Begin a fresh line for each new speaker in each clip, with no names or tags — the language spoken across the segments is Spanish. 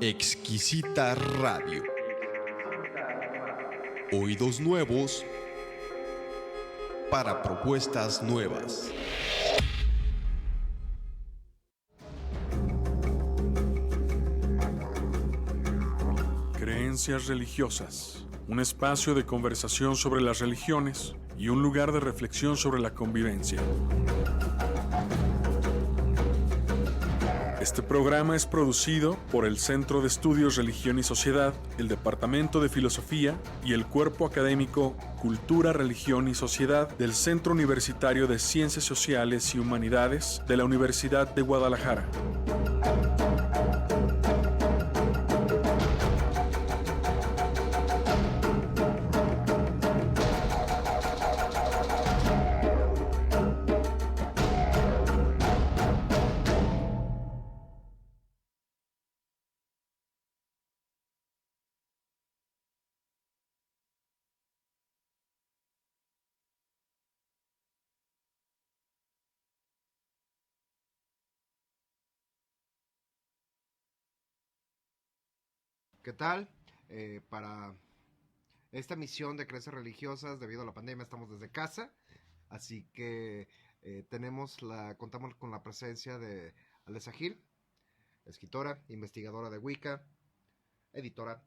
Exquisita Radio. Oídos nuevos para propuestas nuevas.
Creencias religiosas, un espacio de conversación sobre las religiones y un lugar de reflexión sobre la convivencia. Este programa es producido por el Centro de Estudios Religión y Sociedad, el Departamento de Filosofía y el Cuerpo Académico Cultura, Religión y Sociedad del Centro Universitario de Ciencias Sociales y Humanidades de la Universidad de Guadalajara.
¿Qué tal? Para esta misión de creencias religiosas, debido a la pandemia, estamos desde casa, así que contamos con la presencia de Alessa Gil, escritora, investigadora de Wicca, editora,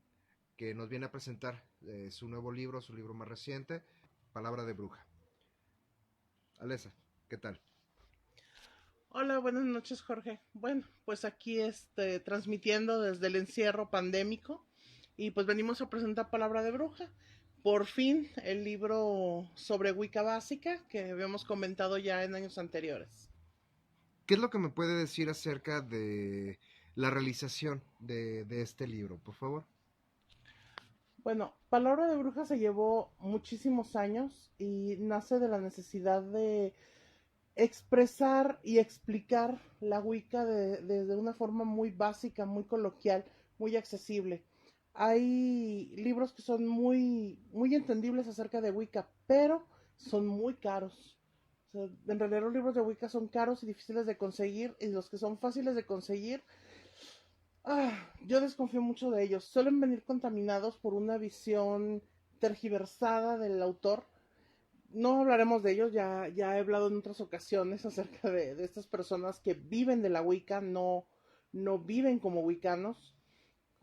que nos viene a presentar su nuevo libro, su libro más reciente, Palabra de Bruja. Alessa, ¿qué tal?
Hola, buenas noches, Jorge. Bueno, pues aquí transmitiendo desde el encierro pandémico y pues venimos a presentar Palabra de Bruja. Por fin el libro sobre Wicca básica que habíamos comentado ya en años anteriores.
¿Qué es lo que me puede decir acerca de la realización de este libro, por favor?
Bueno, Palabra de Bruja se llevó muchísimos años y nace de la necesidad de expresar y explicar la Wicca de una forma muy básica, muy coloquial, muy accesible. Hay libros que son muy entendibles acerca de Wicca, pero son muy caros. O sea, en realidad los libros de Wicca son caros y difíciles de conseguir, y los que son fáciles de conseguir, yo desconfío mucho de ellos. Suelen venir contaminados por una visión tergiversada del autor. No hablaremos de ellos, ya he hablado en otras ocasiones acerca de estas personas que viven de la Wicca, no viven como wiccanos,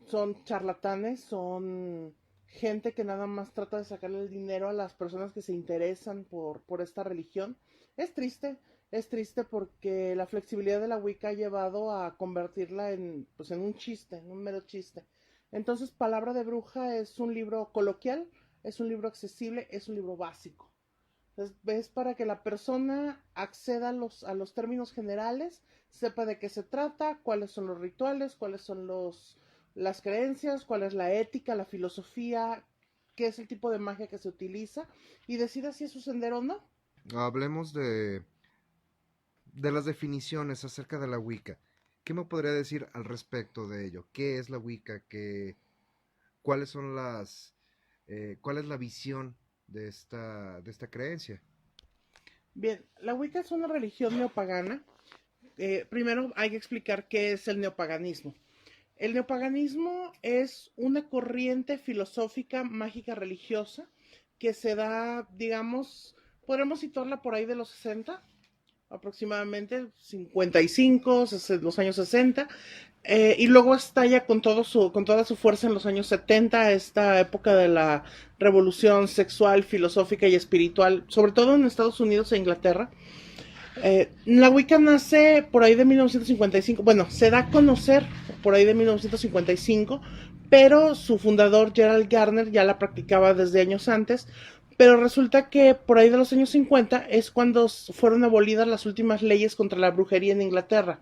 son charlatanes, son gente que nada más trata de sacarle el dinero a las personas que se interesan por esta religión. Es triste porque la flexibilidad de la Wicca ha llevado a convertirla en un chiste, en un mero chiste. Entonces, Palabra de Bruja es un libro coloquial, es un libro accesible, es un libro básico. Es para que la persona acceda a los términos generales, sepa de qué se trata, cuáles son los rituales, cuáles son las creencias, cuál es la ética, la filosofía, qué es el tipo de magia que se utiliza y decida si es su sendero o no.
Hablemos de las definiciones acerca de la Wicca. ¿Qué me podría decir al respecto de ello? ¿Qué es la Wicca? ¿Cuáles son cuál es la visión de esta creencia?
Bien, la Wicca es una religión neopagana. Primero hay que explicar qué es el neopaganismo. El neopaganismo es una corriente filosófica, mágica, religiosa que se da, digamos, podremos situarla por ahí de los 60, aproximadamente 55, los años 60, y luego estalla con toda su fuerza en los años 70, esta época de la revolución sexual, filosófica y espiritual, sobre todo en Estados Unidos e Inglaterra. La Wicca nace por ahí de 1955, bueno, se da a conocer por ahí de 1955, pero su fundador Gerald Gardner ya la practicaba desde años antes, pero resulta que por ahí de los años 50 es cuando fueron abolidas las últimas leyes contra la brujería en Inglaterra.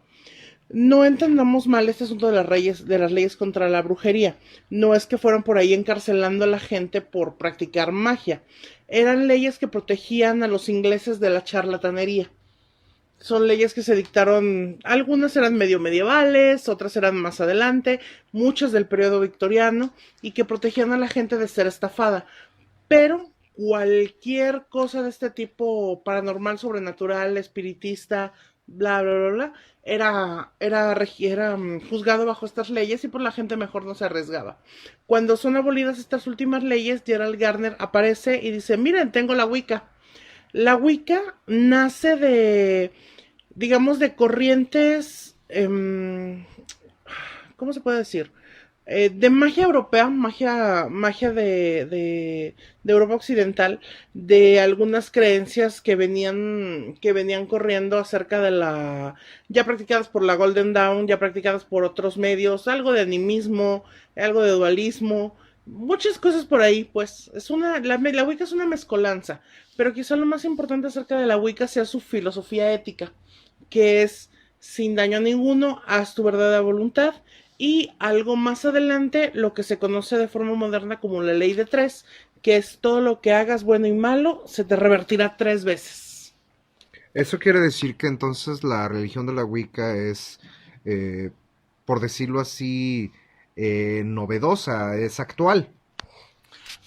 No entendamos mal este asunto de las leyes contra la brujería. No es que fueron por ahí encarcelando a la gente por practicar magia. Eran leyes que protegían a los ingleses de la charlatanería. Son leyes que se dictaron, algunas eran medio medievales, otras eran más adelante, muchas del periodo victoriano, y que protegían a la gente de ser estafada. Pero cualquier cosa de este tipo paranormal, sobrenatural, espiritista, bla, bla, bla, bla, era juzgado bajo estas leyes y por la gente mejor no se arriesgaba. Cuando son abolidas estas últimas leyes, Gerald Gardner aparece y dice, miren, tengo la Wicca. La Wicca nace de, digamos, de corrientes, ¿cómo se puede decir? De magia europea, magia de Europa Occidental, de algunas creencias que venían corriendo acerca de ya practicadas por la Golden Dawn, ya practicadas por otros medios, algo de animismo, algo de dualismo, muchas cosas por ahí, pues, la Wicca es una mezcolanza, pero quizá lo más importante acerca de la Wicca sea su filosofía ética, que es sin daño a ninguno, haz tu verdadera voluntad, y algo más adelante lo que se conoce de forma moderna como la ley de tres, que es todo lo que hagas bueno y malo se te revertirá 3 veces.
Eso quiere decir que entonces la religión de la Wicca es, eh, por decirlo así, novedosa, es actual.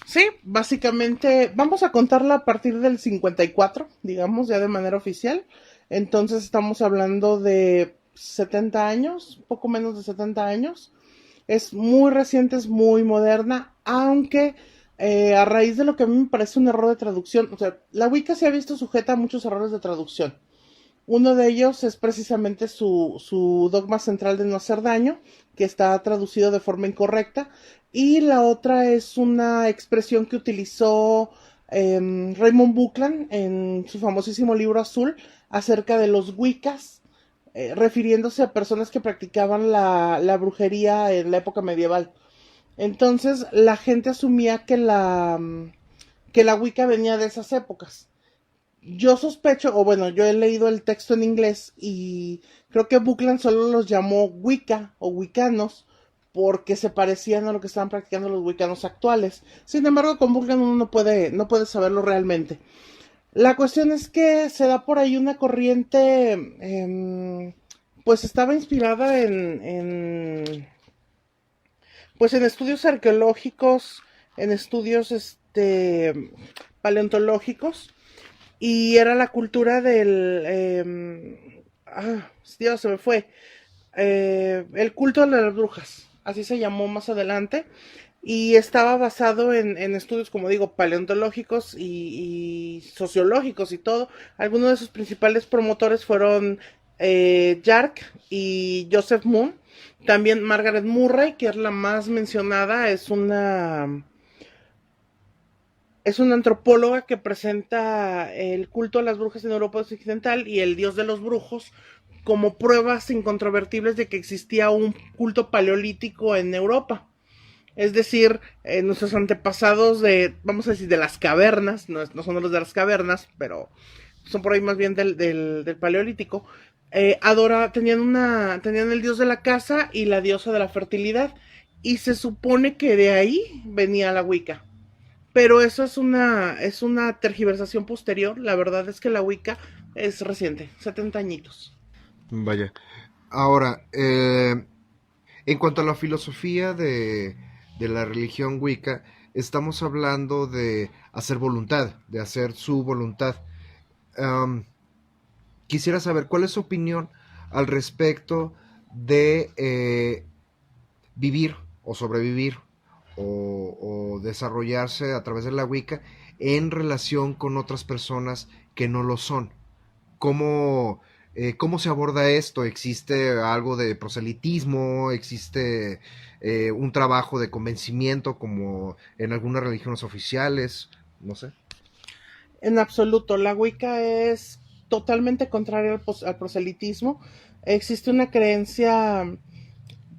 Sí, básicamente vamos a contarla a partir del 54, digamos, ya de manera oficial. Entonces estamos hablando de 70 años, poco menos de 70 años. Es muy reciente, es muy moderna, aunque a raíz de lo que a mí me parece un error de traducción, o sea, la Wicca se ha visto sujeta a muchos errores de traducción. Uno de ellos es precisamente su dogma central de no hacer daño, que está traducido de forma incorrecta. Y la otra es una expresión que utilizó Raymond Buckland en su famosísimo libro azul acerca de los Wiccas, refiriéndose a personas que practicaban la brujería en la época medieval. Entonces la gente asumía que la Wicca venía de esas épocas. Yo sospecho, o bueno, yo he leído el texto en inglés y creo que Buckland solo los llamó Wicca o Wiccanos porque se parecían a lo que estaban practicando los wiccanos actuales. Sin embargo, con Buckland uno no puede saberlo realmente. La cuestión es que se da por ahí una corriente, pues estaba inspirada pues en estudios arqueológicos, en estudios paleontológicos, y era la cultura del... Dios, se me fue. El culto de las brujas, así se llamó más adelante, y estaba basado en estudios, como digo, paleontológicos y sociológicos y todo. Algunos de sus principales promotores fueron Jark y Joseph Moon. También Margaret Murray, que es la más mencionada, es una antropóloga que presenta el culto a las brujas en Europa Occidental y el dios de los brujos como pruebas incontrovertibles de que existía un culto paleolítico en Europa. Es decir, nuestros antepasados vamos a decir, de las cavernas, no son los de las cavernas, pero son por ahí más bien del paleolítico, tenían el dios de la casa y la diosa de la fertilidad, y se supone que de ahí venía la Wicca. Pero eso es una tergiversación posterior. La verdad es que la Wicca es reciente, 70 añitos.
Vaya. Ahora, en cuanto a la filosofía de la religión Wicca, estamos hablando de hacer voluntad, de hacer su voluntad. Am, Quisiera saber cuál es su opinión al respecto de vivir o sobrevivir o desarrollarse a través de la Wicca en relación con otras personas que no lo son. ¿Cómo, cómo se aborda esto? ¿Existe algo de proselitismo? ¿Existe un trabajo de convencimiento como en algunas religiones oficiales? No sé.
En absoluto, la Wicca es totalmente contraria al proselitismo. Existe una creencia,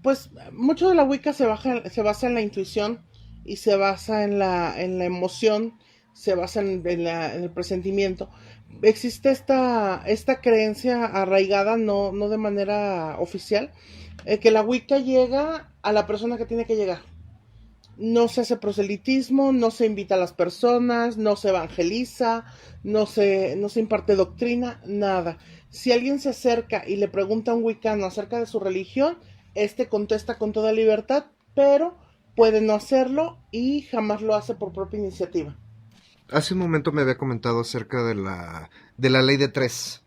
pues mucho de la Wicca se basa en la intuición y se basa en la emoción, se basa en el presentimiento. Existe esta creencia arraigada, no de manera oficial, que la Wicca llega a la persona que tiene que llegar. No se hace proselitismo, no se invita a las personas, no se evangeliza, no se imparte doctrina, nada. Si alguien se acerca y le pregunta a un wicano acerca de su religión, este contesta con toda libertad, pero puede no hacerlo y jamás lo hace por propia iniciativa.
Hace un momento me había comentado acerca de la ley de tres.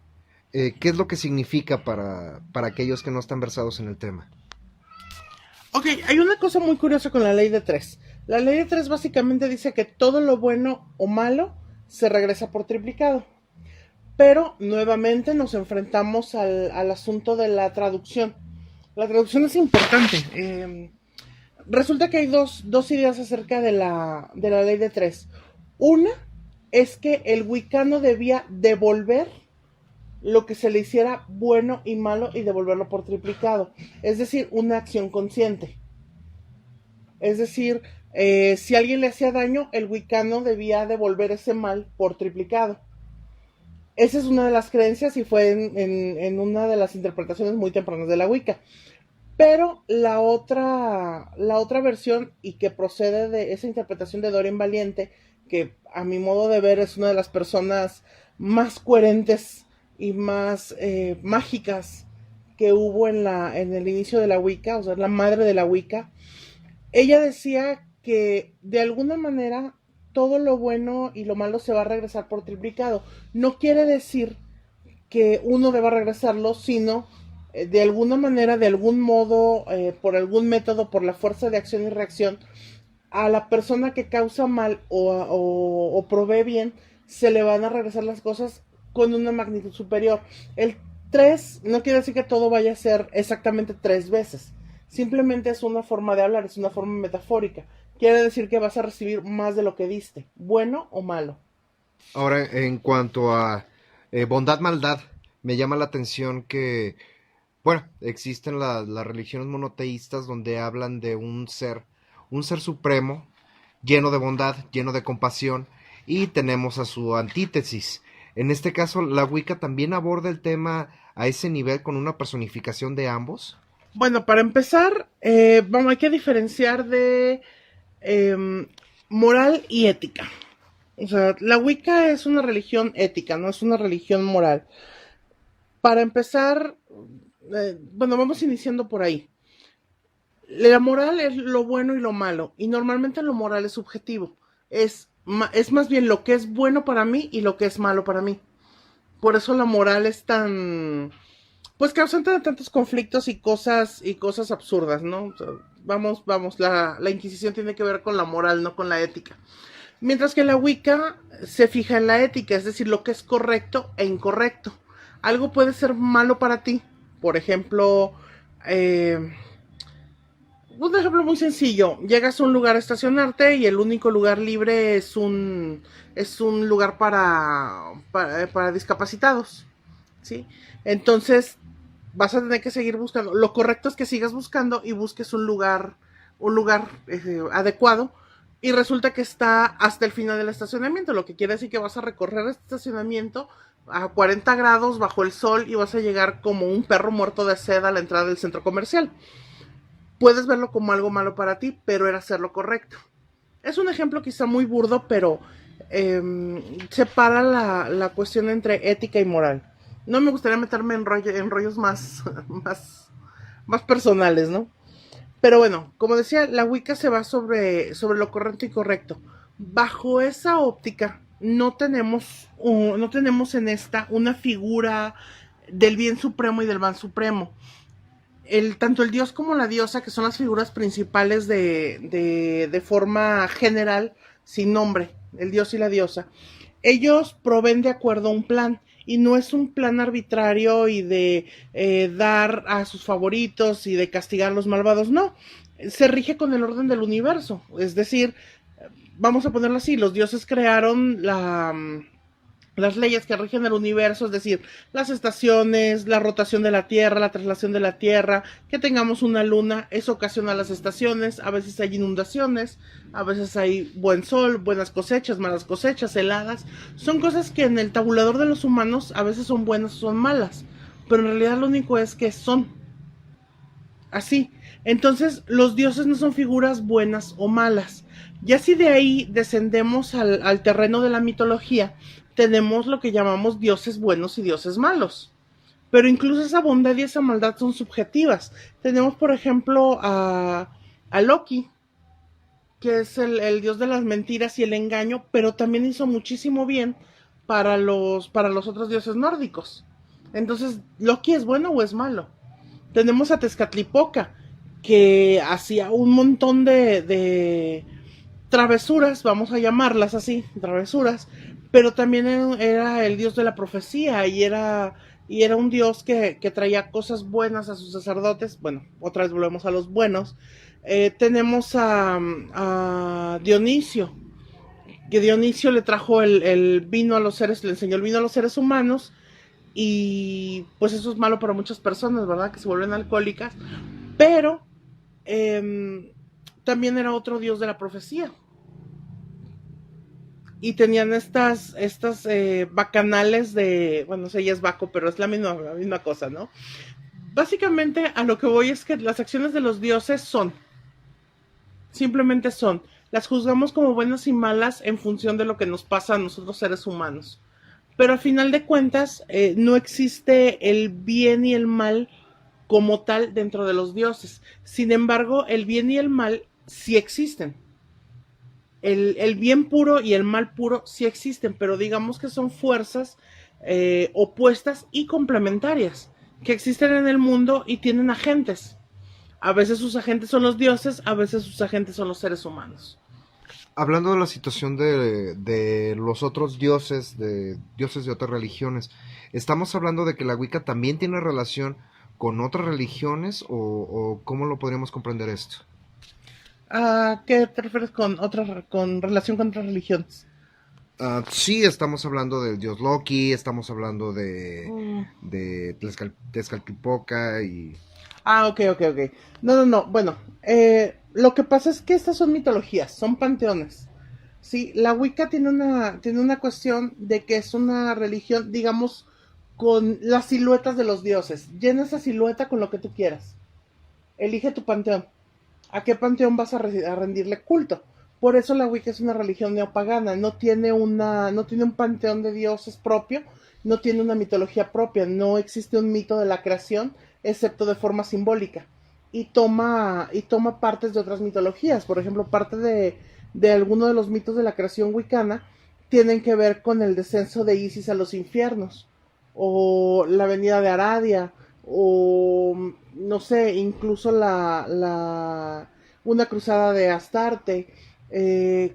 ¿qué es lo que significa para aquellos que no están versados en el tema?
Ok, hay una cosa muy curiosa con la ley de 3. La ley de 3 básicamente dice que todo lo bueno o malo se regresa por triplicado. Pero nuevamente nos enfrentamos al asunto de la traducción. La traducción es importante. Resulta que hay dos ideas acerca de la ley de 3. Una es que el wicano debía devolver lo que se le hiciera bueno y malo y devolverlo por triplicado. Es decir, una acción consciente. Es decir, si alguien le hacía daño, el wicano debía devolver ese mal por triplicado. Esa es una de las creencias y fue en una de las interpretaciones muy tempranas de la Wicca. Pero la otra versión, y que procede de esa interpretación de Dorian Valiente, que a mi modo de ver es una de las personas más coherentes y más mágicas que hubo en el inicio de la Wicca, o sea, la madre de la Wicca. Ella decía que de alguna manera todo lo bueno y lo malo se va a regresar por triplicado. No quiere decir que uno deba regresarlo, sino de alguna manera, de algún modo, por algún método, por la fuerza de acción y reacción, a la persona que causa mal o provee bien, se le van a regresar las cosas con una magnitud superior. El 3 no quiere decir que todo vaya a ser exactamente 3 veces. Simplemente es una forma de hablar, es una forma metafórica. Quiere decir que vas a recibir más de lo que diste, bueno o malo.
Ahora, en cuanto a bondad-maldad, me llama la atención que, bueno, existen las religiones monoteístas donde hablan de un ser supremo, lleno de bondad, lleno de compasión, y tenemos a su antítesis. En este caso, la Wicca también aborda el tema a ese nivel con una personificación de ambos.
Bueno, para empezar, hay que diferenciar de moral y ética. O sea, la Wicca es una religión ética, no es una religión moral. Para empezar, vamos iniciando por ahí. La moral es lo bueno y lo malo, y normalmente lo moral es subjetivo. Es más bien lo que es bueno para mí y lo que es malo para mí. Por eso la moral es tan, pues, causante de tantos conflictos y cosas absurdas, ¿no? O sea, vamos, la Inquisición tiene que ver con la moral, no con la ética. Mientras que la Wicca se fija en la ética, es decir, lo que es correcto e incorrecto. Algo puede ser malo para ti. Por ejemplo, un ejemplo muy sencillo. Llegas a un lugar a estacionarte y el único lugar libre es un lugar para discapacitados, ¿sí? Entonces vas a tener que seguir buscando. Lo correcto es que sigas buscando y busques un lugar adecuado. Y resulta que está hasta el final del estacionamiento, lo que quiere decir que vas a recorrer este estacionamiento a 40 grados bajo el sol y vas a llegar como un perro muerto de sed a la entrada del centro comercial. Puedes verlo como algo malo para ti, pero era hacer lo correcto. Es un ejemplo quizá muy burdo, pero separa la cuestión entre ética y moral. No me gustaría meterme en rollos más personales, ¿no? Pero bueno, como decía, la Wicca se va sobre lo correcto y correcto. Bajo esa óptica, no tenemos en esta una figura del bien supremo y del mal supremo. Tanto el dios como la diosa, que son las figuras principales de forma general, sin nombre, el dios y la diosa, ellos proveen de acuerdo a un plan. Y no es un plan arbitrario y de dar a sus favoritos y de castigar a los malvados, no. Se rige con el orden del universo. Es decir, vamos a ponerlo así, los dioses crearon las leyes que rigen el universo, es decir, las estaciones, la rotación de la Tierra, la traslación de la Tierra, que tengamos una luna, eso ocasiona las estaciones, a veces hay inundaciones, a veces hay buen sol, buenas cosechas, malas cosechas, heladas, son cosas que en el tabulador de los humanos a veces son buenas o son malas, pero en realidad lo único es que son así. Entonces los dioses no son figuras buenas o malas. Ya si de ahí descendemos al terreno de la mitología, tenemos lo que llamamos dioses buenos y dioses malos. Pero incluso esa bondad y esa maldad son subjetivas. Tenemos, por ejemplo, a Loki, que es el dios de las mentiras y el engaño, pero también hizo muchísimo bien para los otros dioses nórdicos. Entonces, ¿Loki es bueno o es malo? Tenemos a Tezcatlipoca, que hacía un montón de travesuras, vamos a llamarlas así, travesuras, pero también era el dios de la profecía y era un dios que traía cosas buenas a sus sacerdotes. Bueno, otra vez volvemos a los buenos. Tenemos a Dionisio, que Dionisio le trajo el vino a los seres, le enseñó el vino a los seres humanos, y pues eso es malo para muchas personas, ¿verdad? Que se vuelven alcohólicas, pero también era otro dios de la profecía. Y tenían estas bacanales de, bueno, no sé, ya es Baco, pero es la misma cosa, ¿no? Básicamente a lo que voy es que las acciones de los dioses simplemente son, las juzgamos como buenas y malas en función de lo que nos pasa a nosotros seres humanos. Pero a final de cuentas, no existe el bien y el mal como tal dentro de los dioses. Sin embargo, el bien y el mal sí existen. El bien puro y el mal puro sí existen, pero digamos que son fuerzas opuestas y complementarias que existen en el mundo y tienen agentes. A veces sus agentes son los dioses, a veces sus agentes son los seres humanos.
Hablando de la situación de los otros dioses, de dioses de otras religiones, ¿estamos hablando de que la Wicca también tiene relación con otras religiones o cómo lo podríamos comprender esto?
¿A qué te refieres con relación con otras religiones?
Sí, estamos hablando del dios Loki, estamos hablando de Tezcatlipoca y...
Ok. No. Bueno, lo que pasa es que estas son mitologías, son panteones. Sí, la Wicca tiene una cuestión de que es una religión, digamos, con las siluetas de los dioses. Llena esa silueta con lo que tú quieras. Elige tu panteón. ¿A qué panteón vas a rendirle culto? Por eso la Wicca es una religión neopagana. No tiene un panteón de dioses propio, no tiene una mitología propia, no existe un mito de la creación, excepto de forma simbólica. Y toma partes de otras mitologías. Por ejemplo, parte de alguno de los mitos de la creación wicana tienen que ver con el descenso de Isis a los infiernos, o la venida de Aradia, o no sé, incluso una cruzada de Astarte,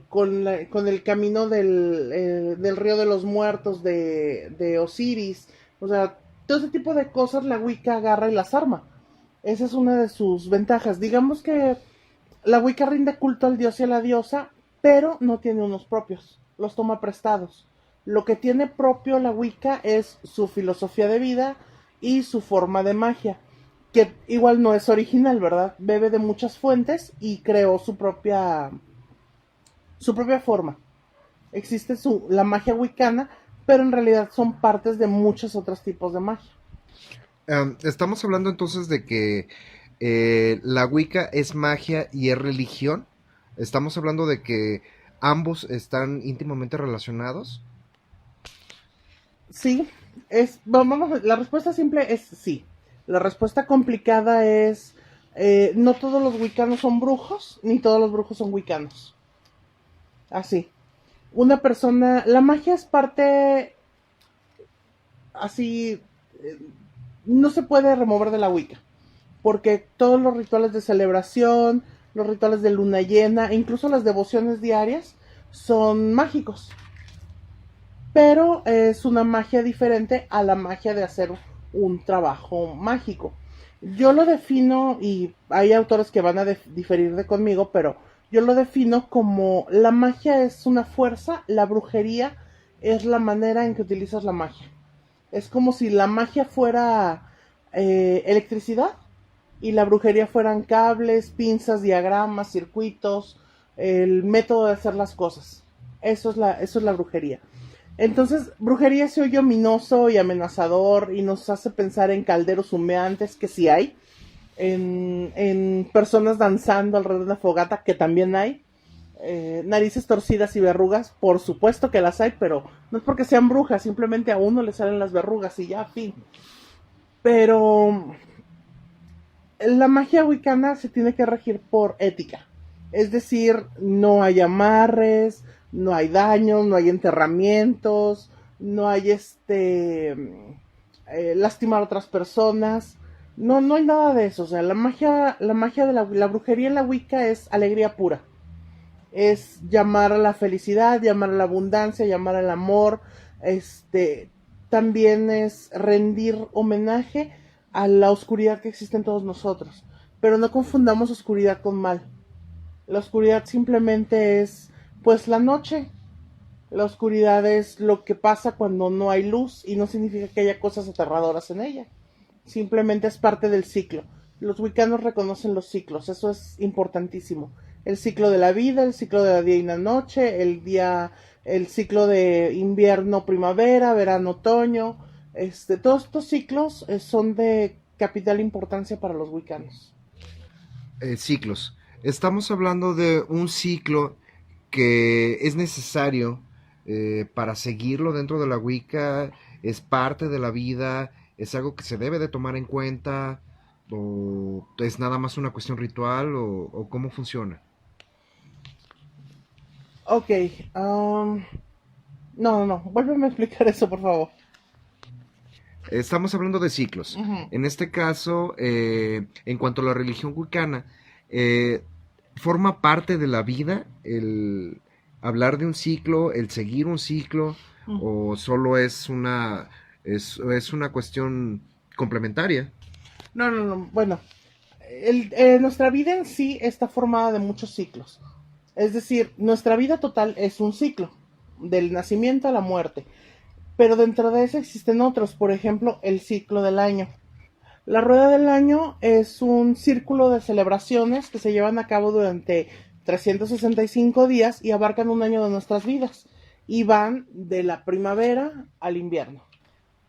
con el camino del río de los muertos de Osiris. O sea, todo ese tipo de cosas la Wicca agarra y las arma. Esa es una de sus ventajas. Digamos que la Wicca rinde culto al dios y a la diosa, pero no tiene unos propios, los toma prestados. Lo que tiene propio la Wicca es su filosofía de vida y su forma de magia, que igual no es original, ¿verdad? Bebe de muchas fuentes y creó su propia forma. Existe la magia wicana, pero en realidad son partes de muchos otros tipos de magia.
Estamos hablando entonces de que la Wicca es magia y es religión. Estamos hablando de que ambos están íntimamente relacionados.
Sí, la respuesta simple es sí. La respuesta complicada es no todos los wiccanos son brujos, ni todos los brujos son wiccanos. Así. La magia es parte así, no se puede remover de la Wicca, porque todos los rituales de celebración, los rituales de luna llena, incluso las devociones diarias, son mágicos. Pero es una magia diferente a la magia de hacer un trabajo mágico. Yo lo defino, y hay autores que van a diferir conmigo, pero yo lo defino como la magia es una fuerza, la brujería es la manera en que utilizas la magia. Es como si la magia fuera electricidad y la brujería fueran cables, pinzas, diagramas, circuitos, el método de hacer las cosas. Eso es la brujería. Entonces, brujería se oye ominoso y amenazador y nos hace pensar en calderos humeantes, que sí hay, en personas danzando alrededor de una fogata, que también hay, narices torcidas y verrugas, por supuesto que las hay, pero no es porque sean brujas, simplemente a uno le salen las verrugas y ya, fin. Pero la magia wicana se tiene que regir por ética, es decir, no hay amarres, no hay daños, no hay enterramientos, no hay lastimar a otras personas. No, no hay nada de eso. O sea, la magia de la brujería en la Wicca es alegría pura. Es llamar a la felicidad, llamar a la abundancia, llamar al amor. También es rendir homenaje a la oscuridad que existe en todos nosotros. Pero no confundamos oscuridad con mal. La oscuridad simplemente es, pues, la noche. La oscuridad es lo que pasa cuando no hay luz y no significa que haya cosas aterradoras en ella. Simplemente es parte del ciclo. Los wiccanos reconocen los ciclos, eso es importantísimo. El ciclo de la vida, el ciclo de la día y la noche, el ciclo de invierno, primavera, verano, otoño. Todos estos ciclos son de capital importancia para los wiccanos.
Ciclos. Estamos hablando de un ciclo que es necesario para seguirlo dentro de la Wicca, es parte de la vida, es algo que se debe de tomar en cuenta, o es nada más una cuestión ritual, o cómo funciona.
Ok, no, vuélveme a explicar eso, por favor.
Estamos hablando de ciclos.
Uh-huh.
En este caso, en cuanto a la religión wicana, forma parte de la vida el hablar de un ciclo, el seguir un ciclo, o solo es una cuestión complementaria.
No. Bueno, nuestra vida en sí está formada de muchos ciclos. Es decir, nuestra vida total es un ciclo, del nacimiento a la muerte. Pero dentro de eso existen otros, por ejemplo, el ciclo del año. La rueda del año es un círculo de celebraciones que se llevan a cabo durante 365 días y abarcan un año de nuestras vidas y van de la primavera al invierno.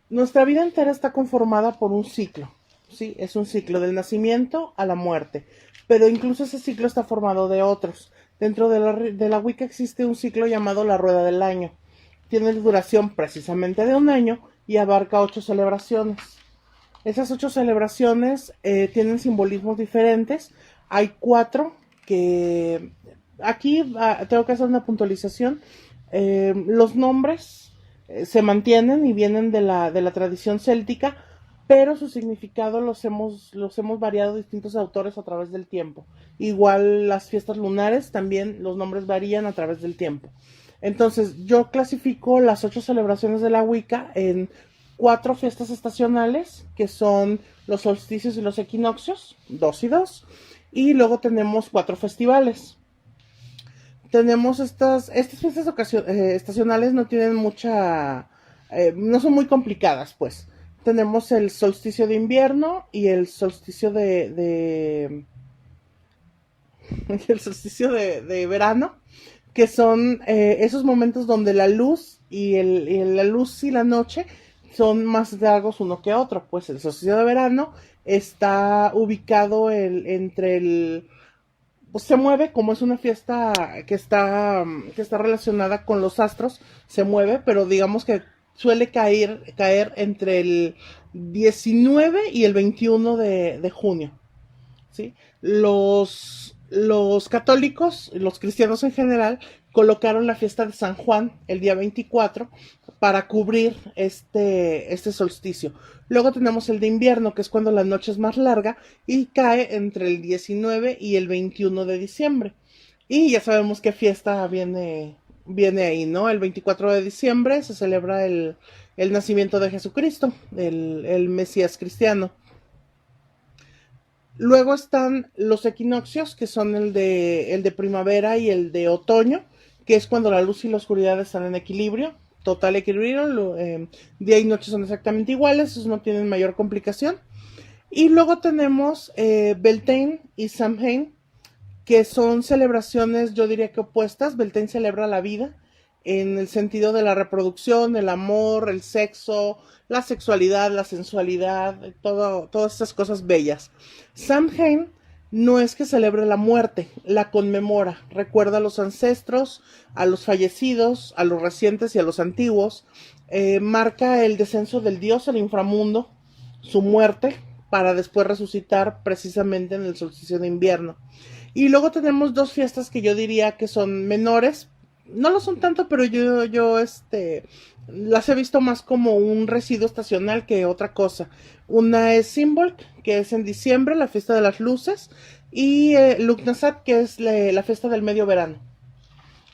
Nuestra vida entera está conformada por un ciclo, ¿sí? Es un ciclo del nacimiento a la muerte, pero incluso ese ciclo está formado de otros. Dentro de la Wicca existe un ciclo llamado la rueda del año. Tiene duración precisamente de un año y abarca 8 celebraciones. Esas 8 celebraciones tienen simbolismos diferentes. Hay 4 que... Aquí tengo que hacer una puntualización. Los nombres se mantienen y vienen de la tradición céltica, pero su significado los hemos variado distintos autores a través del tiempo. Igual las fiestas lunares, también los nombres varían a través del tiempo. Entonces, yo clasifico las 8 celebraciones de la Wicca en 4 fiestas estacionales, que son los solsticios y los equinoccios, 2 y 2, y luego tenemos 4 festivales. Tenemos estas fiestas estacionales no tienen mucha, no son muy complicadas, pues. Tenemos el solsticio de invierno y el solsticio de verano, que son esos momentos donde la luz la luz y la noche son más largos uno que otro. Pues el solsticio de verano está ubicado pues se mueve, como es una fiesta que está relacionada con los astros, se mueve, pero digamos que suele caer entre el 19 y el 21 de junio, ¿sí? Los católicos, los cristianos en general, colocaron la fiesta de San Juan el día 24 para cubrir este solsticio. Luego tenemos el de invierno, que es cuando la noche es más larga y cae entre el 19 y el 21 de diciembre. Y ya sabemos qué fiesta viene ahí, ¿no? El 24 de diciembre se celebra el nacimiento de Jesucristo, el Mesías cristiano. Luego están los equinoccios, que son el de primavera y el de otoño, que es cuando la luz y la oscuridad están en equilibrio, total equilibrio, día y noche son exactamente iguales, esos no tienen mayor complicación. Y luego tenemos Beltane y Samhain, que son celebraciones, yo diría que opuestas. Beltane celebra la vida en el sentido de la reproducción, el amor, el sexo, la sexualidad, la sensualidad, todas esas cosas bellas. Samhain no es que celebre la muerte, la conmemora, recuerda a los ancestros, a los fallecidos, a los recientes y a los antiguos, marca el descenso del dios al inframundo, su muerte, para después resucitar precisamente en el solsticio de invierno. Y luego tenemos 2 fiestas que yo diría que son menores, no lo son tanto, pero las he visto más como un residuo estacional que otra cosa. Una es Symbol, que es en diciembre, la fiesta de las luces, y Lughnasadh, que es la fiesta del medio verano.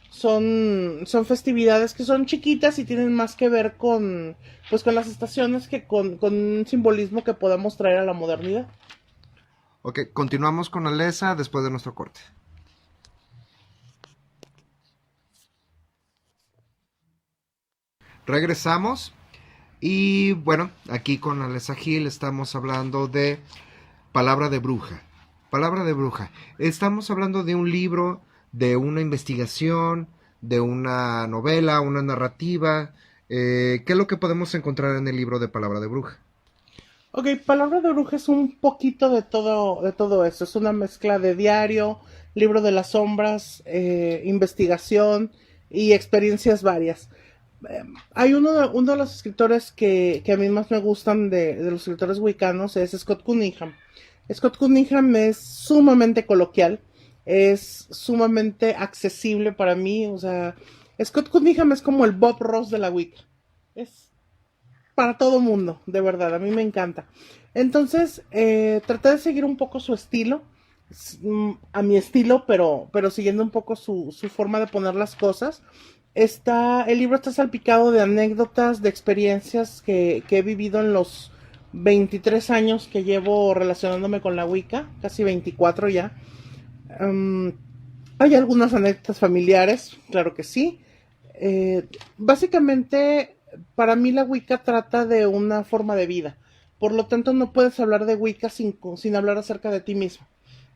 Son festividades que son chiquitas y tienen más que ver con las estaciones que con un simbolismo que podamos traer a la modernidad.
Ok, continuamos con Alesa después de nuestro corte. Regresamos y bueno, aquí con Alesa Gil estamos hablando de Palabra de Bruja. Palabra de Bruja. Estamos hablando de un libro, de una investigación, de una novela, una narrativa. ¿Qué es lo que podemos encontrar en el libro de Palabra de Bruja?
Ok, Palabra de Bruja es un poquito de todo eso. Es una mezcla de diario, libro de las sombras, investigación y experiencias varias. Hay uno de los escritores que a mí más me gustan de los escritores wiccanos, es Scott Cunningham. Scott Cunningham es sumamente coloquial, es sumamente accesible para mí. O sea, Scott Cunningham es como el Bob Ross de la Wicca. Es para todo mundo, de verdad, a mí me encanta. Entonces, traté de seguir un poco su estilo, a mi estilo, pero siguiendo un poco su forma de poner las cosas. El libro está salpicado de anécdotas, de experiencias que he vivido en los 23 años que llevo relacionándome con la Wicca, casi 24 ya. Hay algunas anécdotas familiares, claro que sí. Básicamente, para mí la Wicca trata de una forma de vida. Por lo tanto, no puedes hablar de Wicca sin hablar acerca de ti mismo.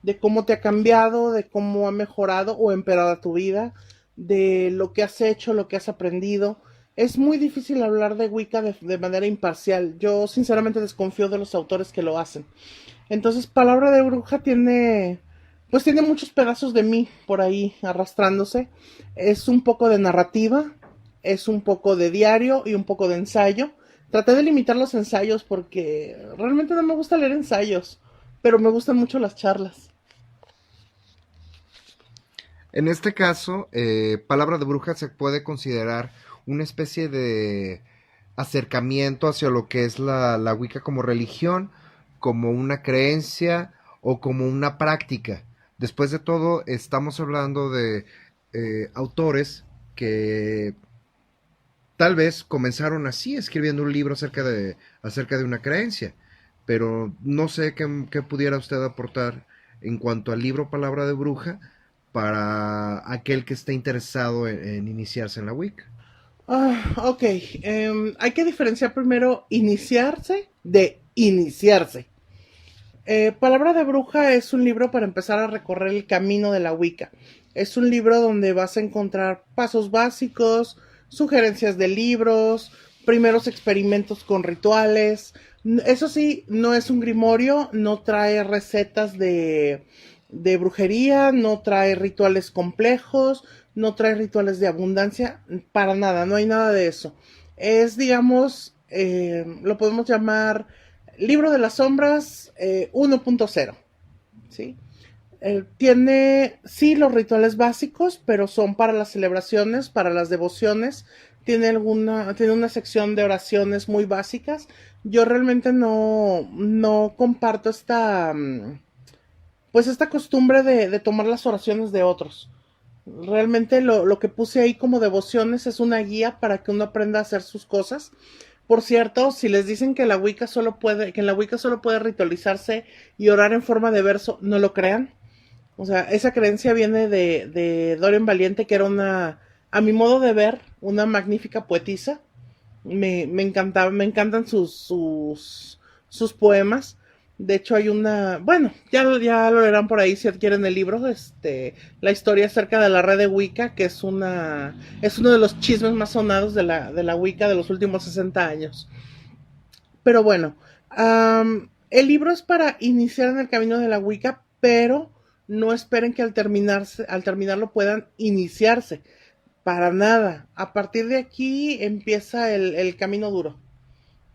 De cómo te ha cambiado, de cómo ha mejorado o empeorado tu vida, de lo que has hecho, lo que has aprendido. Es muy difícil hablar de Wicca de manera imparcial. Yo sinceramente desconfío de los autores que lo hacen. Entonces, Palabra de Bruja pues tiene muchos pedazos de mí por ahí arrastrándose. Es un poco de narrativa, es un poco de diario y un poco de ensayo. Traté de limitar los ensayos porque realmente no me gusta leer ensayos, pero me gustan mucho las charlas.
En este caso, Palabra de Bruja se puede considerar una especie de acercamiento hacia lo que es la Wicca como religión, como una creencia o como una práctica. Después de todo, estamos hablando de autores tal vez comenzaron así, escribiendo un libro acerca de una creencia, pero no sé qué pudiera usted aportar en cuanto al libro Palabra de Bruja para aquel que esté interesado en iniciarse en la Wicca.
Ok, hay que diferenciar primero iniciarse de iniciarse. Palabra de Bruja es un libro para empezar a recorrer el camino de la Wicca. Es un libro donde vas a encontrar pasos básicos, sugerencias de libros, primeros experimentos con rituales. Eso sí, no es un grimorio, no trae recetas de brujería, no trae rituales complejos, no trae rituales de abundancia, para nada, no hay nada de eso. Es, digamos, lo podemos llamar Libro de las Sombras 1.0, ¿sí? Tiene, sí, los rituales básicos, pero son para las celebraciones, para las devociones. Tiene una sección de oraciones muy básicas. Yo realmente no comparto pues esta costumbre de tomar las oraciones de otros. Realmente lo que puse ahí como devociones es una guía para que uno aprenda a hacer sus cosas. Por cierto, si les dicen que que en la Wicca solo puede ritualizarse y orar en forma de verso, no lo crean. O sea, esa creencia viene de Dorian Valiente, que era a mi modo de ver, una magnífica poetisa. Me encantan sus poemas. De hecho, hay bueno, ya lo leerán por ahí si adquieren el libro, la historia acerca de la red de Wicca, que es uno de los chismes más sonados de la Wicca de los últimos 60 años. Pero bueno, el libro es para iniciar en el camino de la Wicca, pero no esperen que al terminarlo puedan iniciarse. Para nada. A partir de aquí empieza el camino duro.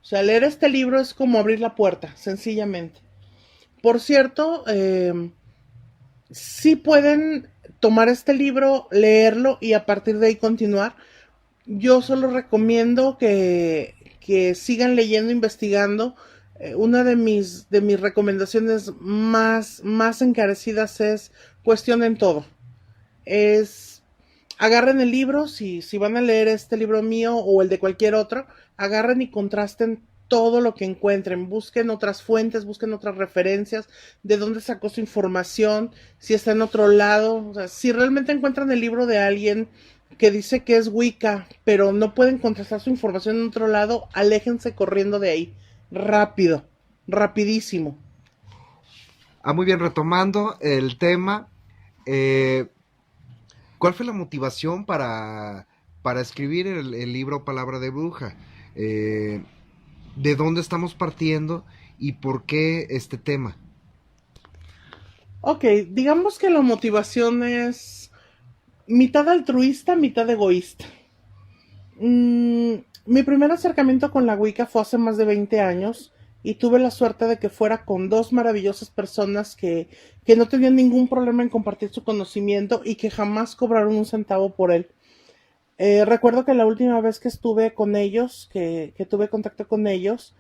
O sea, leer este libro es como abrir la puerta, sencillamente. Por cierto, sí pueden tomar este libro, leerlo y a partir de ahí continuar. Yo solo recomiendo que sigan leyendo, investigando. Una de mis recomendaciones más encarecidas es cuestionen todo. Es agarren el libro, si van a leer este libro mío o el de cualquier otro, agarren y contrasten todo lo que encuentren, busquen otras fuentes, busquen otras referencias, de dónde sacó su información, si está en otro lado, o sea, si realmente encuentran el libro de alguien que dice que es Wicca, pero no pueden contrastar su información en otro lado, aléjense corriendo de ahí, rápido, rapidísimo.
Muy bien, retomando el tema, ¿cuál fue la motivación para escribir el libro Palabra de Bruja? ¿De dónde estamos partiendo y por qué este tema?
Ok, digamos que la motivación es mitad altruista, mitad egoísta. Mi primer acercamiento con la Wicca fue hace más de 20 años y tuve la suerte de que fuera con dos maravillosas personas que no tenían ningún problema en compartir su conocimiento y que jamás cobraron un centavo por él. Recuerdo que la última vez que estuve con ellos, que tuve contacto con ellos,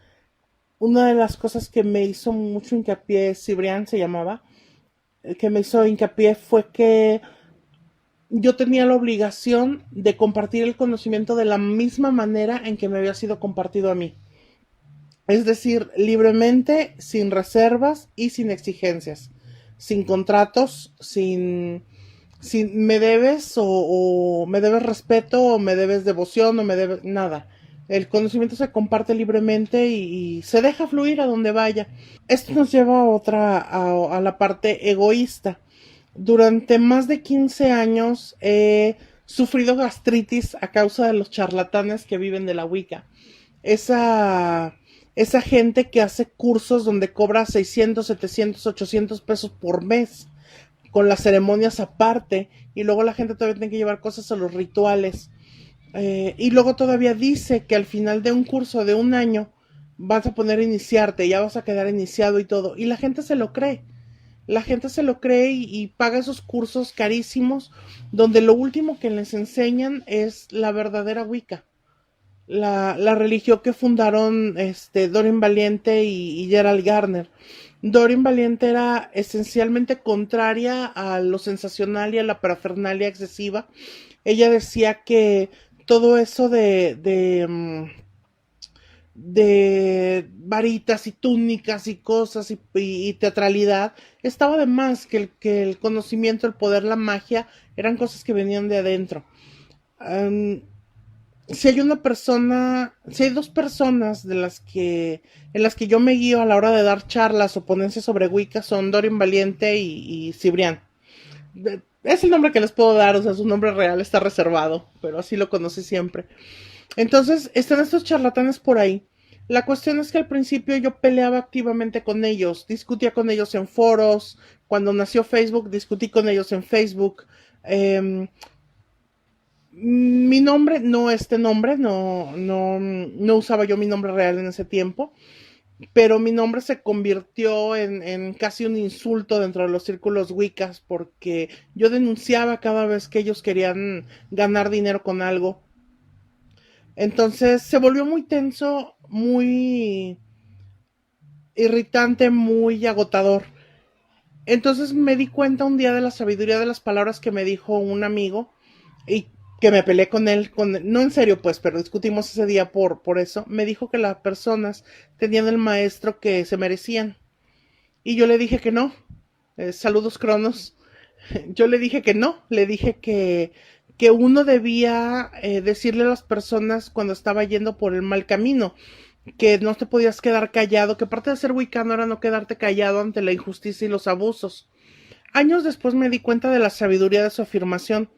una de las cosas que me hizo mucho hincapié, Cibrián se llamaba, que me hizo hincapié fue que yo tenía la obligación de compartir el conocimiento de la misma manera en que me había sido compartido a mí. Es decir, libremente, sin reservas y sin exigencias, sin contratos, sin me debes o me debes respeto o me debes devoción o me debes nada. El conocimiento se comparte libremente y se deja fluir a donde vaya. Esto nos lleva a la parte egoísta. Durante más de 15 años he sufrido gastritis a causa de los charlatanes que viven de la Wicca. Esa gente que hace cursos donde cobra 600, 700, 800 pesos por mes, con las ceremonias aparte, y luego la gente todavía tiene que llevar cosas a los rituales. Y luego todavía dice que al final de un curso de un año vas a poner a iniciarte, ya vas a quedar iniciado y todo. Y la gente se lo cree. La gente se lo cree y paga esos cursos carísimos donde lo último que les enseñan es la verdadera Wicca. La religión que fundaron Doreen Valiente y Gerald Gardner. Doreen Valiente era esencialmente contraria a lo sensacional y a la parafernalia excesiva. Ella decía que todo eso de varitas y túnicas y cosas y teatralidad estaba de más, que el conocimiento, el poder, la magia eran cosas que venían de adentro. Si hay dos personas en las que yo me guío a la hora de dar charlas o ponencias sobre Wicca, son Doreen Valiente y Cibrián. Es el nombre que les puedo dar, o sea, su nombre real está reservado, pero así lo conocí siempre. Entonces, están estos charlatanes por ahí. La cuestión es que al principio yo peleaba activamente con ellos, discutía con ellos en foros. Cuando nació Facebook, discutí con ellos en Facebook. Mi nombre, no este nombre, no usaba yo mi nombre real en ese tiempo, pero mi nombre se convirtió en casi un insulto dentro de los círculos wiccas, porque yo denunciaba cada vez que ellos querían ganar dinero con algo. Entonces se volvió muy tenso, muy irritante, muy agotador. Entonces me di cuenta un día de la sabiduría de las palabras que me dijo un amigo y que me peleé con él, no en serio pues, pero discutimos ese día por eso. Me dijo que las personas tenían el maestro que se merecían y yo le dije que no. Saludos Cronos. Yo le dije que no, le dije que uno debía decirle a las personas cuando estaba yendo por el mal camino, que no te podías quedar callado, que parte de ser wicano era no quedarte callado ante la injusticia y los abusos. Años después me di cuenta de la sabiduría de su afirmación.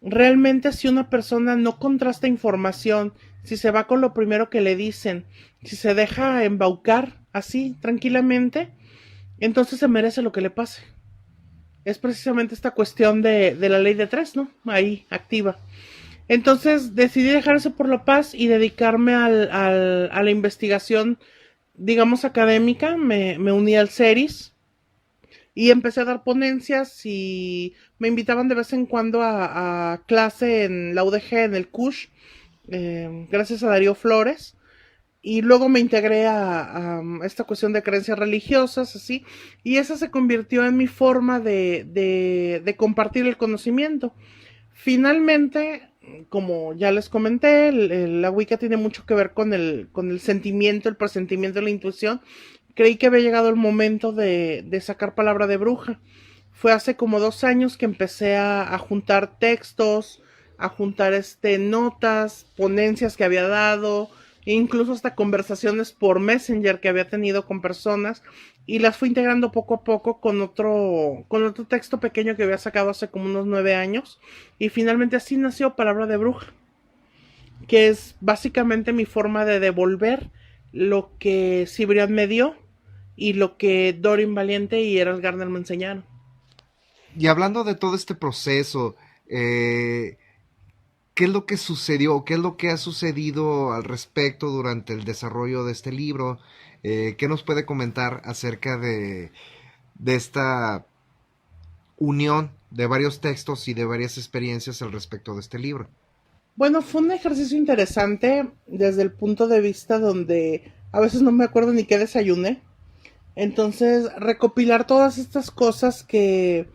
Realmente, si una persona no contrasta información, si se va con lo primero que le dicen, si se deja embaucar así, tranquilamente, entonces se merece lo que le pase. Es precisamente esta cuestión de la ley de tres, ¿no? Ahí, activa. Entonces decidí dejar eso por la paz y dedicarme a la investigación, digamos, académica. Me uní al CERIS. Y empecé a dar ponencias y me invitaban de vez en cuando a clase en la UDG, en el CUSH, gracias a Darío Flores. Y luego me integré a esta cuestión de creencias religiosas, así, y esa se convirtió en mi forma de compartir el conocimiento. Finalmente, como ya les comenté, la Wicca tiene mucho que ver con el sentimiento, el presentimiento, la intuición. Creí que había llegado el momento de sacar palabra de bruja. Fue hace como 2 años que empecé a juntar textos, a juntar notas, ponencias que había dado, e incluso hasta conversaciones por Messenger que había tenido con personas, y las fui integrando poco a poco con otro texto pequeño que había sacado hace como unos 9 años, y finalmente así nació Palabra de Bruja, que es básicamente mi forma de devolver lo que Cibrián me dio y lo que Doreen Valiente y Errol Garner me enseñaron.
Y hablando de todo este proceso, ¿qué es lo que sucedió? ¿Qué es lo que ha sucedido al respecto durante el desarrollo de este libro? ¿Qué nos puede comentar acerca de esta unión de varios textos y de varias experiencias al respecto de este libro?
Bueno, fue un ejercicio interesante desde el punto de vista donde a veces no me acuerdo ni qué desayuné. Entonces, recopilar todas estas cosas que...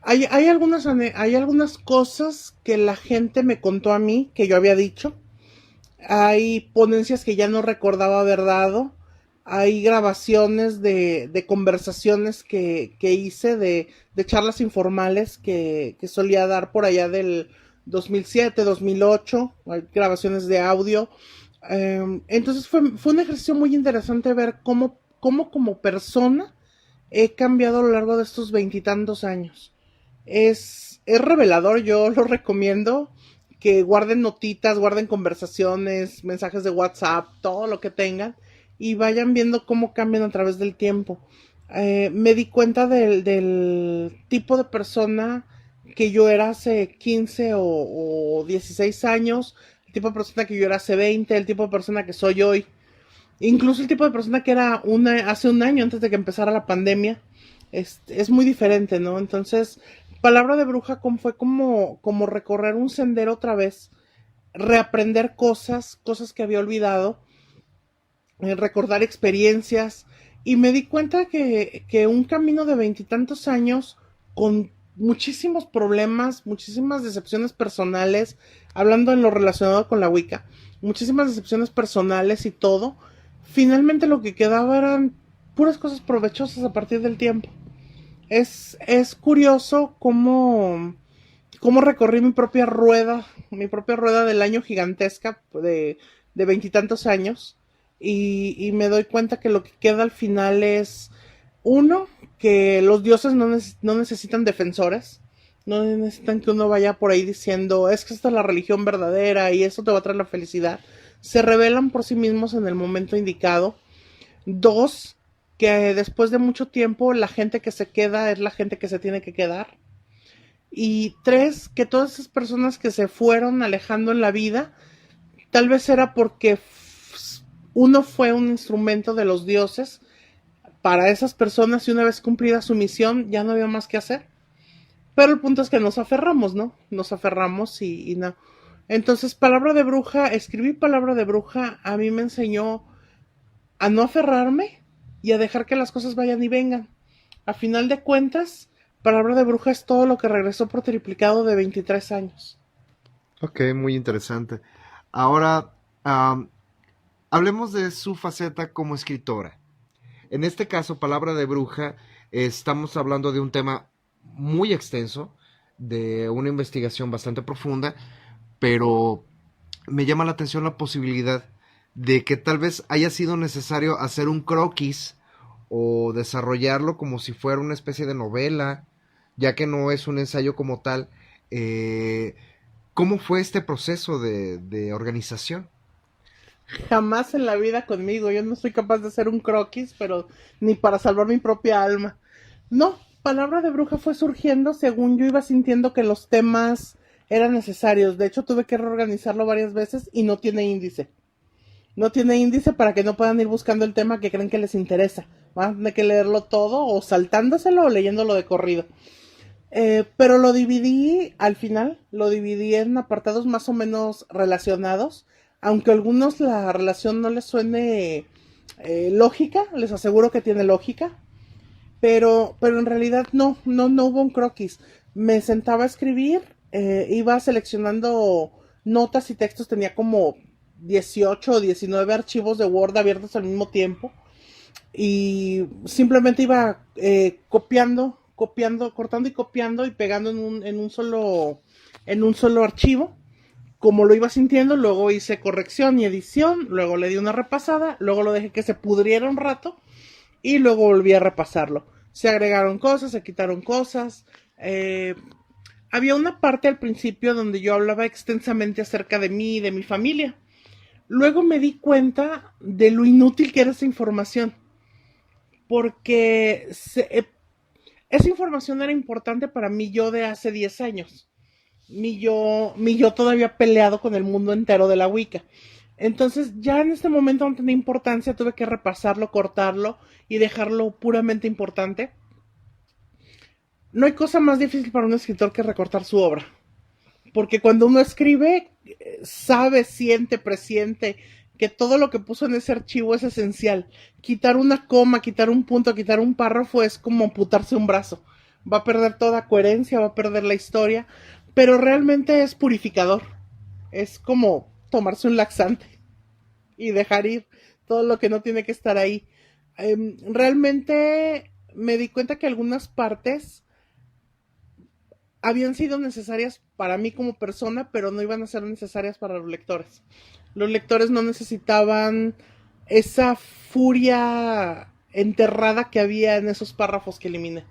hay algunas cosas que la gente me contó a mí, que yo había dicho. Hay ponencias que ya no recordaba haber dado. Hay grabaciones de conversaciones que hice, de charlas informales que solía dar por allá del 2007, 2008. Hay grabaciones de audio. Entonces fue un ejercicio muy interesante ver cómo como persona he cambiado a lo largo de estos 20 y tantos años. Es revelador, yo lo recomiendo, que guarden notitas, guarden conversaciones, mensajes de WhatsApp, todo lo que tengan, y vayan viendo cómo cambian a través del tiempo. Me di cuenta del tipo de persona que yo era hace 15 o 16 años, el tipo de persona que yo era hace 20, el tipo de persona que soy hoy. Incluso el tipo de persona que era hace un año antes de que empezara la pandemia es muy diferente, ¿no? Entonces, Palabra de Bruja fue como recorrer un sendero otra vez, reaprender cosas que había olvidado, recordar experiencias, y me di cuenta que un camino de 20 y tantos años con muchísimos problemas, muchísimas decepciones personales, hablando en lo relacionado con la Wicca, muchísimas decepciones personales y todo, finalmente lo que quedaba eran puras cosas provechosas a partir del tiempo. Es curioso cómo recorrí mi propia rueda del año gigantesca de 20 y tantos años, y me doy cuenta que lo que queda al final es, uno, que los dioses no necesitan defensores, no necesitan que uno vaya por ahí diciendo, es que esta es la religión verdadera y eso te va a traer la felicidad. Se revelan por sí mismos en el momento indicado. Dos, que después de mucho tiempo la gente que se queda es la gente que se tiene que quedar. Y tres, que todas esas personas que se fueron alejando en la vida, tal vez era porque uno fue un instrumento de los dioses para esas personas, y una vez cumplida su misión ya no había más que hacer. Pero el punto es que nos aferramos, ¿no? Nos aferramos y no. Entonces, escribir Palabra de Bruja a mí me enseñó a no aferrarme y a dejar que las cosas vayan y vengan. A final de cuentas, Palabra de Bruja es todo lo que regresó por triplicado de 23 años.
Ok, muy interesante. Ahora, hablemos de su faceta como escritora. En este caso, Palabra de Bruja, estamos hablando de un tema muy extenso, de una investigación bastante profunda, pero me llama la atención la posibilidad de que tal vez haya sido necesario hacer un croquis o desarrollarlo como si fuera una especie de novela, ya que no es un ensayo como tal. ¿Cómo fue este proceso de organización?
Jamás en la vida conmigo, yo no soy capaz de hacer un croquis, pero ni para salvar mi propia alma. No, Palabra de Bruja fue surgiendo según yo iba sintiendo que los temas eran necesarios. De hecho, tuve que reorganizarlo varias veces y no tiene índice. No tiene índice para que no puedan ir buscando el tema que creen que les interesa. van a tener que leerlo todo o saltándoselo o leyéndolo de corrido. Pero lo dividí al final, lo dividí en apartados más o menos relacionados, aunque a algunos la relación no les suene lógica, les aseguro que tiene lógica, pero en realidad no hubo un croquis. Me sentaba a escribir, iba seleccionando notas y textos, tenía como 18 o 19 archivos de Word abiertos al mismo tiempo y simplemente iba copiando, cortando y copiando y pegando en un solo archivo, como lo iba sintiendo. Luego hice corrección y edición, luego le di una repasada, luego lo dejé que se pudriera un rato y luego volví a repasarlo. Se agregaron cosas, se quitaron cosas. Había una parte al principio donde yo hablaba extensamente acerca de mí y de mi familia. Luego me di cuenta de lo inútil que era esa información, porque esa información era importante para mí yo de hace 10 años. Mi yo todavía peleado con el mundo entero de la Wicca. Entonces ya en este momento no tenía importancia, tuve que repasarlo, cortarlo y dejarlo puramente importante. No hay cosa más difícil para un escritor que recortar su obra. Porque cuando uno escribe, sabe, siente, presiente que todo lo que puso en ese archivo es esencial. Quitar una coma, quitar un punto, quitar un párrafo es como amputarse un brazo. Va a perder toda coherencia, va a perder la historia, pero realmente es purificador. Es como tomarse un laxante y dejar ir todo lo que no tiene que estar ahí. Realmente me di cuenta que algunas partes habían sido necesarias para mí como persona, pero no iban a ser necesarias para los lectores. Los lectores no necesitaban esa furia enterrada que había en esos párrafos que eliminé.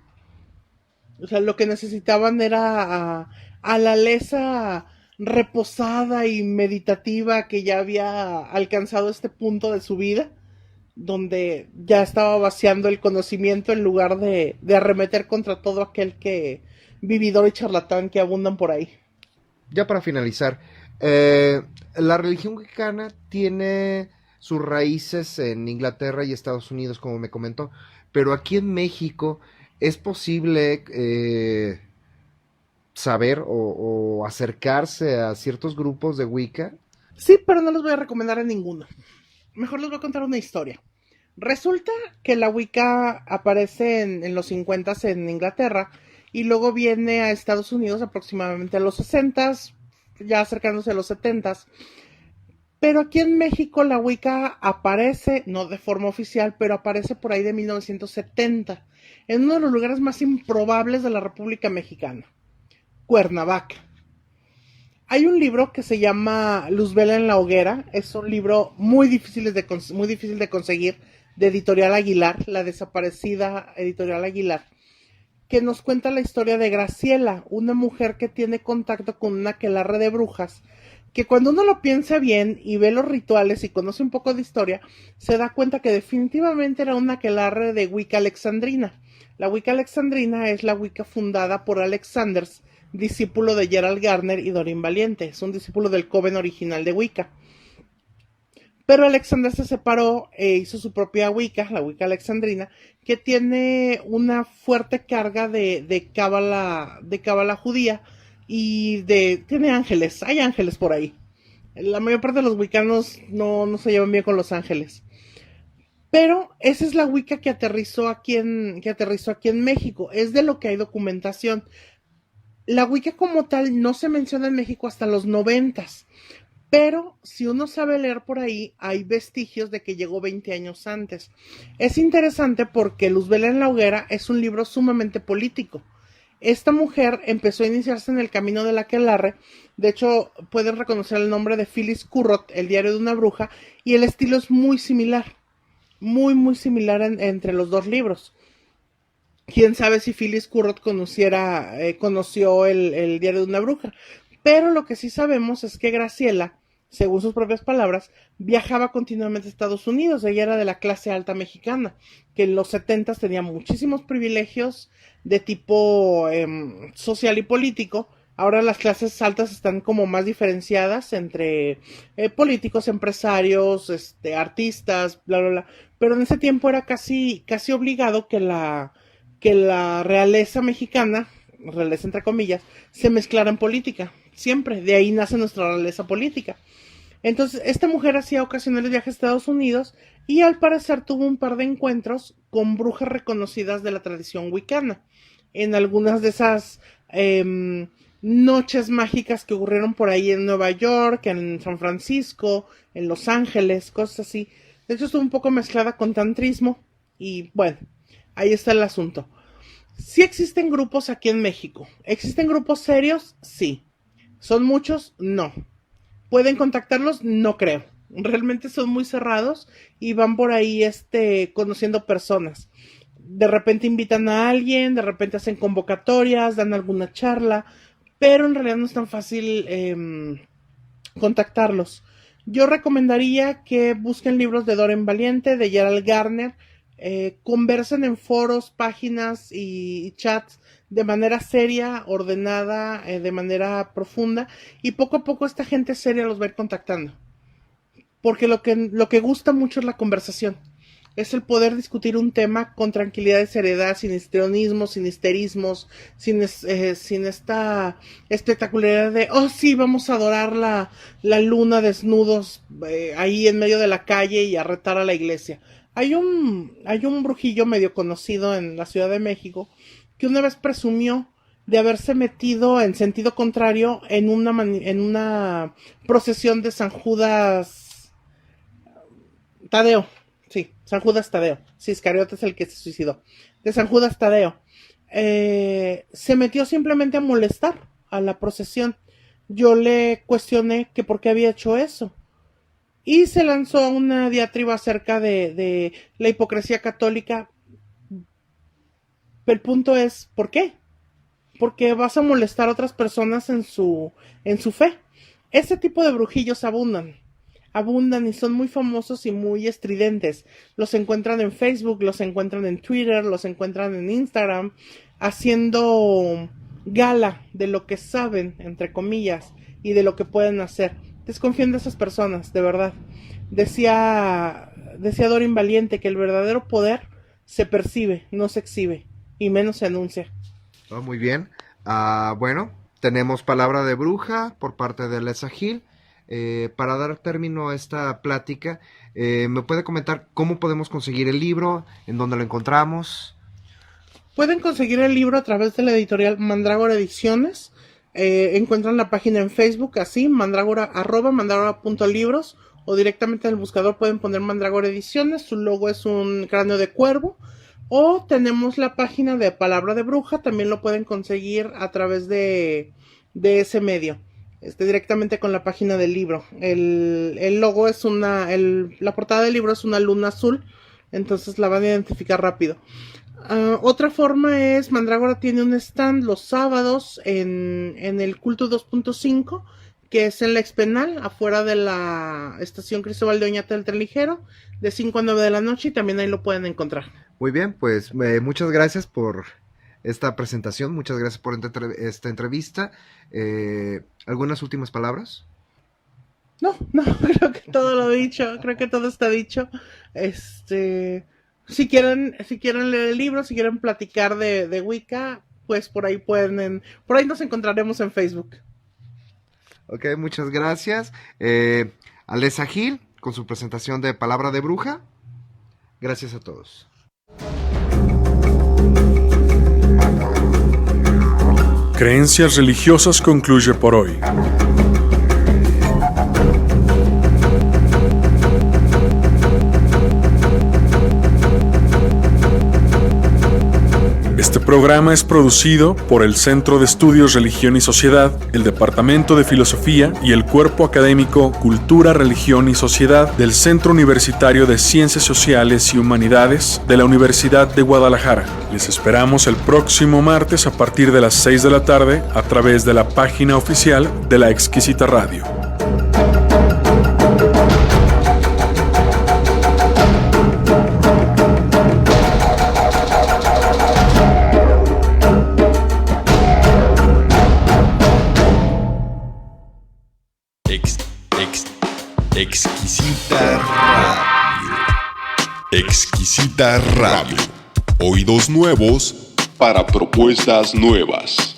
O sea, lo que necesitaban era a la Leza reposada y meditativa que ya había alcanzado este punto de su vida, donde ya estaba vaciando el conocimiento en lugar de arremeter contra todo aquel que vividor y charlatán que abundan por ahí.
Ya para finalizar, la religión wicana tiene sus raíces en Inglaterra y Estados Unidos, como me comentó, pero aquí en México es posible saber o acercarse a ciertos grupos de Wicca.
Sí, pero no les voy a recomendar a ninguno. Mejor les voy a contar una historia. Resulta que la Wicca aparece en los 50 en Inglaterra y luego viene a Estados Unidos aproximadamente a los 60s, ya acercándose a los 70s. Pero aquí en México la Wicca aparece, no de forma oficial, pero aparece por ahí de 1970, en uno de los lugares más improbables de la República Mexicana, Cuernavaca. Hay un libro que se llama Luzbela en la hoguera, es un libro muy difícil de conseguir, de Editorial Aguilar, la desaparecida Editorial Aguilar, que nos cuenta la historia de Graciela, una mujer que tiene contacto con una aquelarre de brujas, que cuando uno lo piensa bien y ve los rituales y conoce un poco de historia, se da cuenta que definitivamente era una aquelarre de Wicca alexandrina. La Wicca alexandrina es la Wicca fundada por Alex Sanders, discípulo de Gerald Gardner y Doreen Valiente, es un discípulo del coven original de Wicca. Pero Alexander se separó e hizo su propia Wicca, la Wicca alexandrina, que tiene una fuerte carga de cábala judía y tiene ángeles, hay ángeles por ahí. La mayor parte de los wiccanos no se llevan bien con los ángeles. Pero esa es la Wicca que aterrizó aquí en México, es de lo que hay documentación. La Wicca como tal no se menciona en México hasta los 90s. Pero si uno sabe leer por ahí, hay vestigios de que llegó 20 años antes. Es interesante porque Luzbela en la hoguera es un libro sumamente político. Esta mujer empezó a iniciarse en el camino de la aquelarre. De hecho, pueden reconocer el nombre de Phyllis Currott, El diario de una bruja, y el estilo es muy similar. Muy similar entre los dos libros. Quién sabe si Phyllis Currott conoció el diario de una bruja. Pero lo que sí sabemos es que Graciela, según sus propias palabras, viajaba continuamente a Estados Unidos. Ella era de la clase alta mexicana, que en los 70s tenía muchísimos privilegios de tipo social y político, Ahora las clases altas están como más diferenciadas entre políticos, empresarios, artistas, bla, bla, bla. Pero en ese tiempo era casi obligado que la realeza mexicana, realeza entre comillas, se mezclara en política. Siempre, de ahí nace nuestra realeza política. Entonces, esta mujer hacía ocasionales viajes a Estados Unidos y al parecer tuvo un par de encuentros con brujas reconocidas de la tradición wicana. En algunas de esas noches mágicas que ocurrieron por ahí en Nueva York, en San Francisco, en Los Ángeles, cosas así. De hecho, estuvo un poco mezclada con tantrismo y bueno, ahí está el asunto. Sí existen grupos aquí en México. ¿Existen grupos serios? Sí. ¿Son muchos? No. ¿Pueden contactarlos? No creo. Realmente son muy cerrados y van por ahí conociendo personas. De repente invitan a alguien, de repente hacen convocatorias, dan alguna charla, pero en realidad no es tan fácil contactarlos. Yo recomendaría que busquen libros de Doreen Valiente, de Gerald Garner, conversen en foros, páginas y chats de manera seria, ordenada, de manera profunda, y poco a poco esta gente seria los va a ir contactando. Porque lo que gusta mucho es la conversación. Es el poder discutir un tema con tranquilidad y seriedad, sin histrionismos, sin histerismos, sin esta espectacularidad de, oh sí, vamos a adorar la luna desnudos ahí en medio de la calle y a retar a la iglesia. Hay un brujillo medio conocido en la Ciudad de México que una vez presumió de haberse metido en sentido contrario en una procesión de San Judas Tadeo. Sí, San Judas Tadeo. Sí, Iscariote es el que se suicidó. De San Judas Tadeo. Se metió simplemente a molestar a la procesión. Yo le cuestioné que por qué había hecho eso. Y se lanzó una diatriba acerca de la hipocresía católica. Pero el punto es, ¿por qué? Porque vas a molestar a otras personas en su fe. Ese tipo de brujillos abundan y son muy famosos y muy estridentes. Los encuentran en Facebook, los encuentran en Twitter, los encuentran en Instagram, haciendo gala de lo que saben, entre comillas, y de lo que pueden hacer. Desconfíen de esas personas, de verdad. Decía Doreen Valiente que el verdadero poder se percibe, no se exhibe, y menos se anuncia.
Oh, muy bien. Bueno, tenemos palabra de bruja por parte de Alessa Gil. Para dar término a esta plática, ¿me puede comentar cómo podemos conseguir el libro? ¿En dónde lo encontramos?
Pueden conseguir el libro a través de la editorial Mandrágora Ediciones. Encuentran la página en Facebook así, @mandrágora.libros, o directamente en el buscador pueden poner Mandrágora Ediciones. Su logo es un cráneo de cuervo. O tenemos la página de Palabra de Bruja, también lo pueden conseguir a través de ese medio. Directamente con la página del libro. El logo es la portada del libro es una luna azul, entonces la van a identificar rápido. Otra forma es, Mandrágora tiene un stand los sábados en el Culto 2.5, que es en la Expenal, afuera de la estación Cristóbal de Oñate del Tren Ligero, de 5 a 9 de la noche, y también ahí lo pueden encontrar.
Muy bien, pues muchas gracias por esta presentación, muchas gracias por esta entrevista. ¿Algunas últimas palabras?
No, creo que todo lo dicho, creo que todo está dicho. Si quieren leer el libro, si quieren platicar de Wicca, pues por ahí nos encontraremos en Facebook.
Ok, muchas gracias. Alessa Gil, con su presentación de Palabra de Bruja. Gracias a todos.
Creencias religiosas concluye por hoy. Este programa es producido por el Centro de Estudios Religión y Sociedad, el Departamento de Filosofía y el Cuerpo Académico Cultura, Religión y Sociedad del Centro Universitario de Ciencias Sociales y Humanidades de la Universidad de Guadalajara. Les esperamos el próximo martes a partir de las 6 de la tarde a través de la página oficial de La Exquisita Radio.
Exquisita Radio. Oídos nuevos para propuestas nuevas.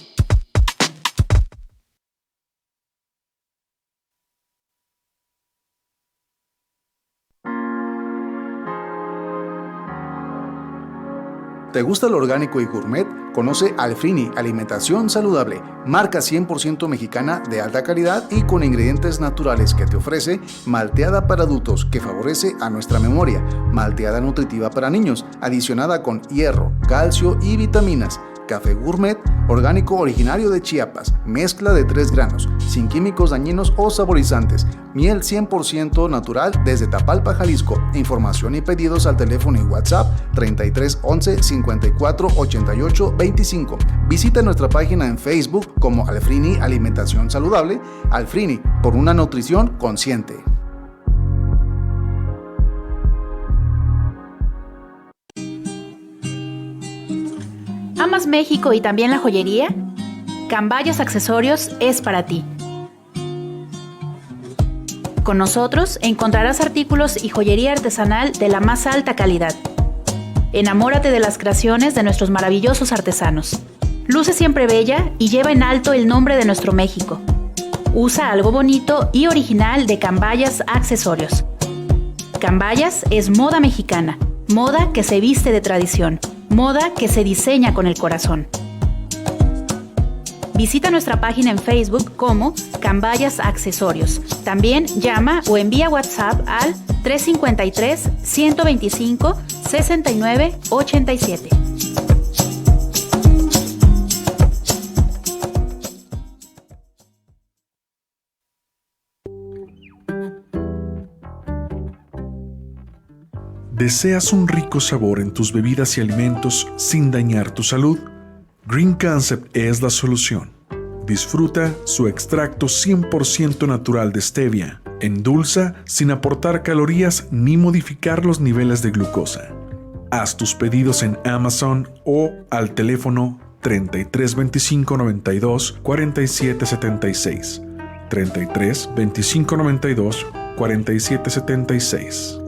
¿Te gusta lo orgánico y gourmet? Conoce Alfrini, alimentación saludable, marca 100% mexicana de alta calidad y con ingredientes naturales que te ofrece malteada para adultos que favorece a nuestra memoria, malteada nutritiva para niños, adicionada con hierro, calcio y vitaminas. Café gourmet, orgánico originario de Chiapas, mezcla de 3 granos, sin químicos dañinos o saborizantes, miel 100% natural desde Tapalpa, Jalisco. Información y pedidos al teléfono y WhatsApp 33 11 54 88 25. Visita nuestra página en Facebook como Alfrini Alimentación Saludable. Alfrini, por una nutrición consciente.
¿Amas México y también la joyería? Cambayas Accesorios es para ti. Con nosotros encontrarás artículos y joyería artesanal de la más alta calidad. Enamórate de las creaciones de nuestros maravillosos artesanos. Luce siempre bella y lleva en alto el nombre de nuestro México. Usa algo bonito y original de Cambayas Accesorios. Cambayas es moda mexicana, moda que se viste de tradición, moda que se diseña con el corazón. Visita nuestra página en Facebook como Cambayas Accesorios. También llama o envía WhatsApp al 353 125 69 87.
¿Deseas un rico sabor en tus bebidas y alimentos sin dañar tu salud? Green Concept es la solución. Disfruta su extracto 100% natural de stevia. Endulza sin aportar calorías ni modificar los niveles de glucosa. Haz tus pedidos en Amazon o al teléfono 33 25 92 47 76. 33 25 92 47 76.